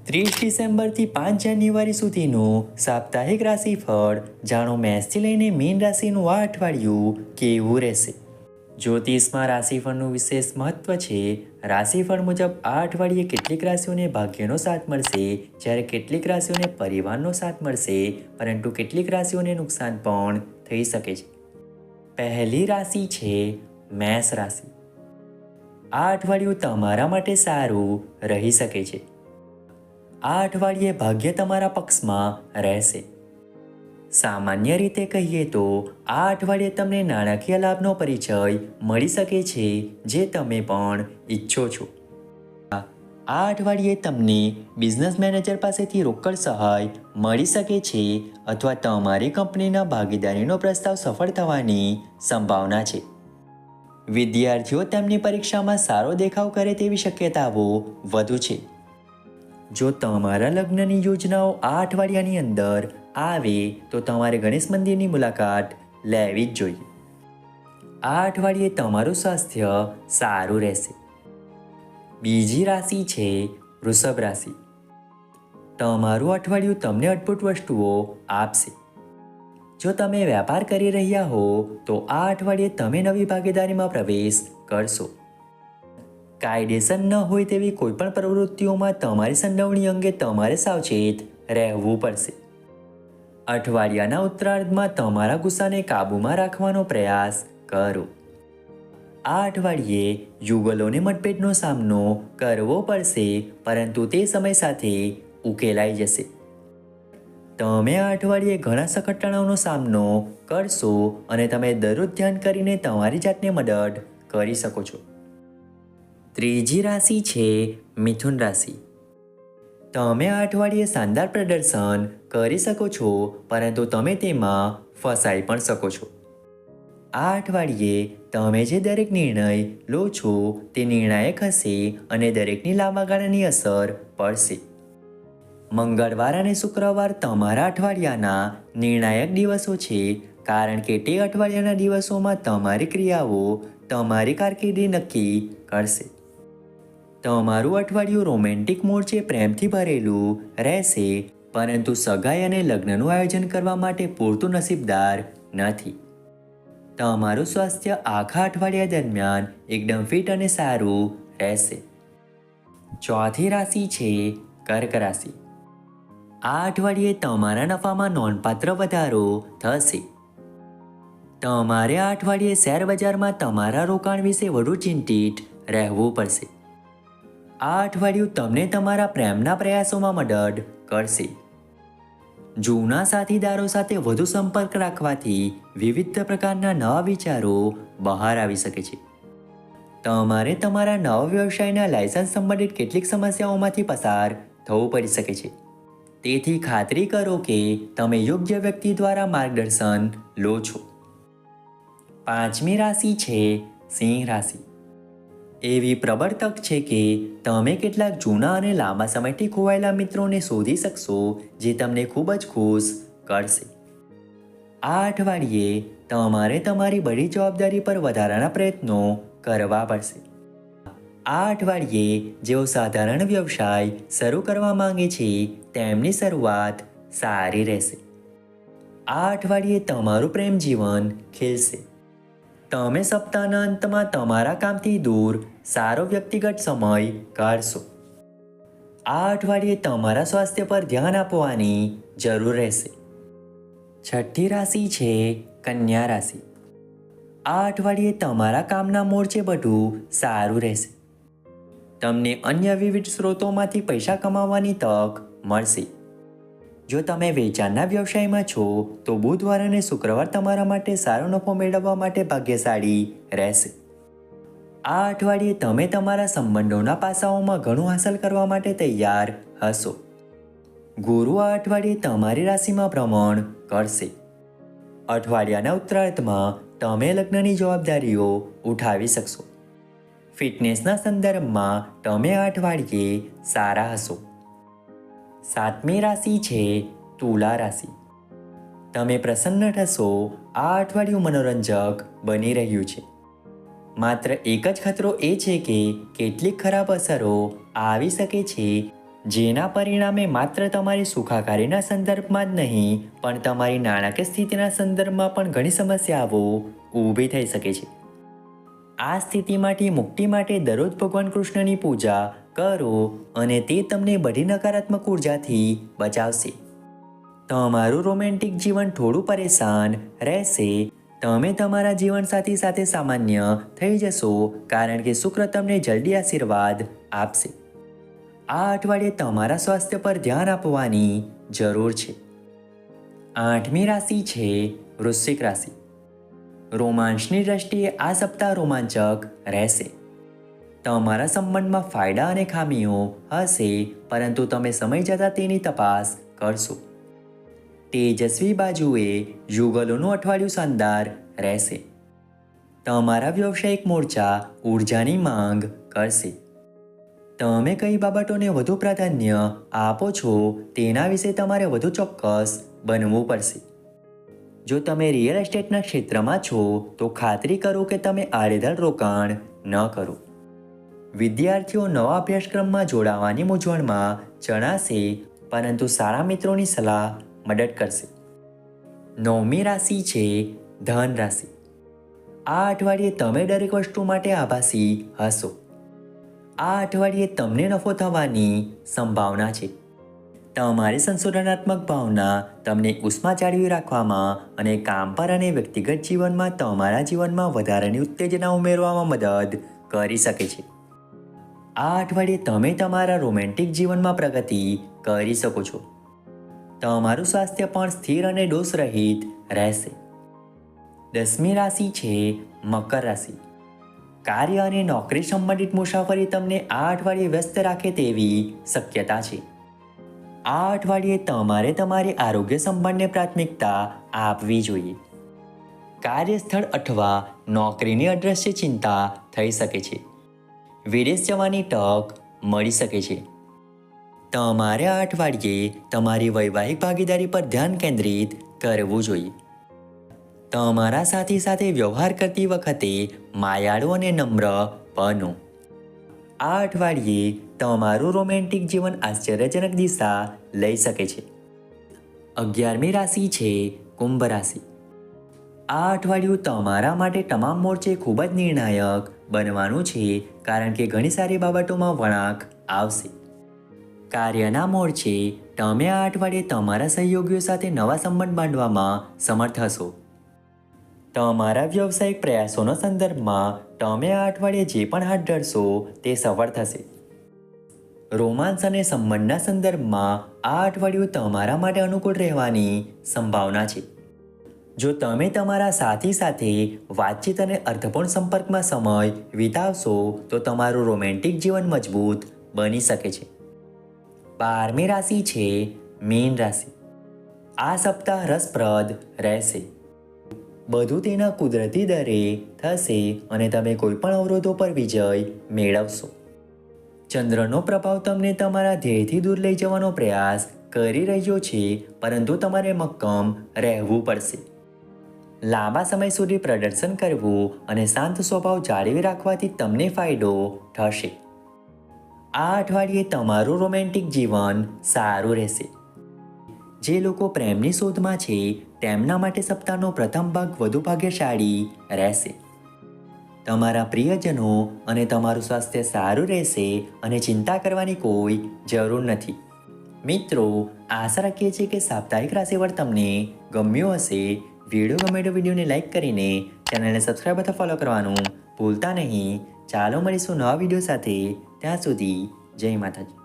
30 ડિસેમ્બરથી 5 જાન્યુઆરી સુધીનું સાપ્તાહિક રાશિફળ જાણો. મેષથી લઈને મીન રાશિનું આ અઠવાડિયું કેવું રહેશે. જ્યોતિષમાં રાશિફળનું વિશેષ મહત્વ છે. રાશિફળ મુજબ આ અઠવાડિયે કેટલીક રાશિઓને ભાગ્યનો સાથ મળશે, જ્યારે કેટલીક રાશિઓને પરિવારનો સાથ મળશે, પરંતુ કેટલીક રાશિઓને નુકસાન પણ થઈ શકે છે. પહેલી રાશિ છે મેષ રાશિ. આ અઠવાડિયું તમારા માટે સારું રહી શકે છે. આ અઠવાડિયે ભાગ્ય તમારા પક્ષમાં રહેશે. સામાન્ય રીતે કહીએ તો આ અઠવાડિયે તમને નાણાકીય લાભનો પરિચય મળી શકે છે, જે તમે પણ ઈચ્છો છો. આ અઠવાડિયે તમને બિઝનેસ મેનેજર પાસેથી રોકડ સહાય મળી શકે છે, અથવા તમારી કંપનીના ભાગીદારીનો પ્રસ્તાવ સફળ થવાની સંભાવના છે. વિદ્યાર્થીઓ તેમની પરીક્ષામાં સારો દેખાવ કરે તેવી શક્યતાઓ વધુ છે. જો તમારા લગ્નની યોજનાઓ આ અઠવાડિયાની અંદર આવે તો તમારે ગણેશ મંદિરની મુલાકાત લેવી જ જોઈએ. આ અઠવાડિયે તમારું સ્વાસ્થ્ય સારું રહેશે. બીજી રાશિ છે વૃષભ રાશિ. તમારું અઠવાડિયું તમને અદ્ભુત વસ્તુઓ આપશે. જો તમે વેપાર કરી રહ્યા હો તો આ અઠવાડિયે તમે નવી ભાગીદારીમાં પ્રવેશ કરશો. કાયદેસર ન હોય તેવી કોઈપણ પ્રવૃત્તિઓમાં તમારી સંડોવણી અંગે તમારે સાવચેત રહેવું પડશે. અઠવાડિયાના ઉત્તરાર્ધમાં તમારા ગુસ્સાને કાબૂમાં રાખવાનો પ્રયાસ કરો. આ અઠવાડિયે યુગલોને મતભેદનો સામનો કરવો પડશે, પરંતુ તે સમય સાથે ઉકેલાઈ જશે. તમે આ અઠવાડિયે ઘણા સખત તણાવનો સામનો કરશો અને તમે દરરોજ ધ્યાન કરીને તમારી જાતને મદદ કરી શકો છો. ત્રીજી રાશિ છે મિથુન રાશિ. તમે આ અઠવાડિયે શાનદાર પ્રદર્શન કરી શકો છો, પરંતુ તમે તેમાં ફસાઈ પણ શકો છો. આ અઠવાડિયે તમે જે દરેક નિર્ણય લો છો તે નિર્ણાયક હશે અને દરેકની લાંબા ગાળાની અસર પડશે. મંગળવાર અને શુક્રવાર તમારા અઠવાડિયાના નિર્ણાયક દિવસો છે, કારણ કે તે અઠવાડિયાના દિવસોમાં તમારી ક્રિયાઓ તમારી કારકિર્દી નક્કી કરશે. તમારું અઠવાડિયું રોમેન્ટિક મોરચે પ્રેમથી ભરેલું રહેશે, પરંતુ સગાઈ અને લગ્નનું આયોજન કરવા માટે પૂરતું નસીબદાર નથી. તમારું સ્વાસ્થ્ય આખા અઠવાડિયા દરમિયાન એકદમ ફિટ અને સારું રહેશે. ચોથી રાશિ છે કર્ક રાશિ. આ અઠવાડિયે તમારા નફામાં નોંધપાત્ર વધારો થશે. તમારે આ અઠવાડિયે શેર બજારમાં તમારા રોકાણ વિશે વધુ ચિંતિત રહેવું પડશે. આ અઠવાડિયું તમને તમારા પ્રેમના પ્રયાસોમાં મદદ કરશે. જૂના સાથીદારો સાથે વધુ સંપર્ક રાખવાથી વિવિધ પ્રકારના નવા વિચારો બહાર આવી શકે છે. તમારે તમારા નવા વ્યવસાયના લાયસન્સ સંબંધિત કેટલીક સમસ્યાઓમાંથી પસાર થવું પડી શકે છે. તેથી ખાતરી કરો કે તમે યોગ્ય વ્યક્તિ દ્વારા માર્ગદર્શન લો છો. પાંચમી રાશિ છે સિંહ રાશિ. એવી પ્રબળ તક છે કે તમે કેટલાક જૂના અને લાંબા સમયથી ખોવાયેલા મિત્રોને શોધી શકશો, જે તમને ખૂબ જ ખુશ કરશે. આ અઠવાડિયે તમારે તમારી બધી જવાબદારી પર વધારાના પ્રયત્નો કરવા પડશે. આ અઠવાડિયે જેઓ સાધારણ વ્યવસાય શરૂ કરવા માંગે છે તેમની શરૂઆત સારી રહેશે. આ અઠવાડિયે તમારું પ્રેમ જીવન ખીલશે. તમે સપ્તાહના અંતમાં તમારા કામથી દૂર સારો વ્યક્તિગત સમય કાઢશો. આ અઠવાડિયે તમારા સ્વાસ્થ્ય પર ધ્યાન આપવાની જરૂર રહેશે. છઠ્ઠી રાશિ છે કન્યા રાશિ. આ અઠવાડિયે તમારા કામના મોરચે બધું સારું રહેશે. તમને અન્ય વિવિધ સ્ત્રોતોમાંથી પૈસા કમાવવાની તક મળશે. જો તમે વેચાણના વ્યવસાયમાં છો તો બુધવાર અને શુક્રવાર તમારા માટે સારો નફો મેળવવા માટે ભાગ્યશાળી રહેશે. આ અઠવાડિયે તમે તમારા સંબંધોના પાસાઓમાં ઘણું હાંસલ કરવા માટે તૈયાર હશો. ગુરુ આ અઠવાડિયે તમારી રાશિમાં ભ્રમણ કરશે. અઠવાડિયાના ઉત્તરાર્ધમાં તમે લગ્નની જવાબદારીઓ ઉઠાવી શકશો. ફિટનેસના સંદર્ભમાં તમે આ અઠવાડિયે સારા હશો. સાતમી રાશિ છે તુલા રાશિ. તમે પ્રસન્ન થશો. આ અઠવાડિયું મનોરંજક બની રહ્યું છે. માત્ર એક જ ખતરો એ છે કે કેટલીક ખરાબ અસરો આવી શકે છે, જેના પરિણામે માત્ર તમારી સુખાકારીના સંદર્ભમાં જ નહીં પણ તમારી નાણાકીય સ્થિતિના સંદર્ભમાં પણ ઘણી સમસ્યાઓ ઊભી થઈ શકે છે. આ સ્થિતિમાંથી મુક્તિ માટે દરરોજ ભગવાન કૃષ્ણની પૂજા કરો અને તે તમને બધી નકારાત્મક ઉર્જાથી બચાવશે. તમારું રોમેન્ટિક જીવન થોડું પરેશાન રહેશે. તમે તમારા જીવનસાથી સાથે સામાન્ય થઈ જશો કારણ કે શુક્ર તમને જલ્દી આશીર્વાદ આપશે. આ અઠવાડિયે તમારા સ્વાસ્થ્ય પર ધ્યાન આપવાની જરૂર છે. 8મી રાશિ છે વૃશ્ચિક રાશિ. રોમાંસની દ્રષ્ટિએ આ સપ્તાહ રોમાંચક રહેશે. તમારા સંબંધમાં ફાયદા અને ખામીઓ હશે પરંતુ તમે સમય જતાં તેની તપાસ કરશો. તેજસ્વી બાજુએ યુગલોનું અઠવાડિયું શાનદાર રહેશે. તમારા વ્યવસાયિક મોરચા ઉર્જાની માંગ કરશે. તમે કઈ બાબતોને વધુ પ્રાધાન્ય આપો છો તેના વિશે તમારે વધુ ચોક્કસ બનવું પડશે. જો તમે રિયલ એસ્ટેટના ક્ષેત્રમાં છો તો ખાતરી કરો કે તમે આડેધડ રોકાણ ન કરો. વિદ્યાર્થીઓ નવા અભ્યાસક્રમમાં જોડાવાની મૂંઝવણમાં જણાશે પરંતુ સારા મિત્રોની સલાહ મદદ કરશે. 9મી રાશિ છે ધન રાશિ. આ અઠવાડિયે તમે દરેક વસ્તુ માટે આભાસી હશો. આ અઠવાડિયે તમને નફો થવાની સંભાવના છે. તમારી સંશોધનાત્મક ભાવના તમને ઉષ્મા જાળવી રાખવામાં અને કામ પર અને વ્યક્તિગત જીવનમાં તમારા જીવનમાં વધારાની ઉત્તેજના ઉમેરવામાં મદદ કરી શકે છે. આ અઠવાડિયે તમે તમારા રોમેન્ટિક જીવનમાં પ્રગતિ કરી શકો છો. તમારું સ્વાસ્થ્ય પણ સ્થિર અને દોષરહિત રહેશે. 10મી રાશિ છે મકર રાશિ. કાર્ય અને નોકરી સંબંધિત મુસાફરી તમને આ અઠવાડિયે વ્યસ્ત રાખે તેવી શક્યતા છે. આ અઠવાડિયે તમારે તમારી આરોગ્ય સંભાળને પ્રાથમિકતા આપવી જોઈએ. કાર્યસ્થળ અથવા નોકરીની અદ્રશ્ય ચિંતા થઈ શકે છે. વિદેશ જવાની તક મળી શકે છે. તમારે આ અઠવાડિયે તમારી વૈવાહિક ભાગીદારી પર ધ્યાન કેન્દ્રિત કરવું જોઈએ. તમારા સાથી સાથે વ્યવહાર કરતી વખતે માયાળુ અને નમ્ર બનો. આ અઠવાડિયે તમારું રોમેન્ટિક જીવન આશ્ચર્યજનક દિશા લઈ શકે છે. 11મી રાશિ છે કુંભ રાશિ. આ અઠવાડિયું તમારા માટે તમામ મોરચે ખૂબ જ નિર્ણાયક બનવાનું છે કારણ કે ઘણી સારી બાબતોમાં વળાંક આવશે. કાર્યના મોરચે તમે આ અઠવાડિયે તમારા સહયોગીઓ સાથે નવા સંબંધ બાંધવામાં સમર્થ હશો. તમારા વ્યવસાયિક પ્રયાસોના સંદર્ભમાં તમે આ અઠવાડિયે જે પણ હાથ ધરશો તે સફળ થશે. રોમાંસ અને સંબંધના સંદર્ભમાં આ અઠવાડિયું તમારા માટે અનુકૂળ રહેવાની સંભાવના છે. જો તમે તમારા સાથી સાથે વાતચીત અને અર્થપૂર્ણ સંપર્કમાં સમય વિતાવશો તો તમારું રોમેન્ટિક જીવન મજબૂત બની શકે છે. 12મી રાશિ છે મીન રાશિ. આ સપ્તાહ રસપ્રદ રહેશે. બધું તેના કુદરતી દરે થશે અને તમે કોઈપણ અવરોધો પર વિજય મેળવશો. ચંદ્રનો પ્રભાવ તમને તમારા ધ્યેયથી દૂર લઈ જવાનો પ્રયાસ કરી રહ્યો છે પરંતુ તમારે મક્કમ રહેવું પડશે. લાંબા સમય સુધી પ્રદર્શન કરવું અને શાંત સ્વભાવ જાળવી રાખવાથી તમને ફાયદો થશે. આ અઠવાડિયે તમારું રોમેન્ટિક જીવન સારું રહેશે. જે લોકો પ્રેમની શોધમાં છે તેમના માટે સપ્તાહનો પ્રથમ ભાગ વધુ ભાગ્યશાળી રહેશે. તમારા પ્રિયજનો અને તમારું સ્વાસ્થ્ય સારું રહેશે અને ચિંતા કરવાની કોઈ જરૂર નથી. મિત્રો, આશા રાખીએ છીએ કે સાપ્તાહિક રાશિફળ તમને ગમ્યું હશે. વિડીયો ગમે તો વિડીયોને લાઇક કરીને ચેનલને સબસ્ક્રાઈબ અથવા ફોલો કરવાનું ભૂલતા નહીં. ચાલો મળીશું નવા વિડીયો સાથે. ત્યાં સુધી જય માતાજી.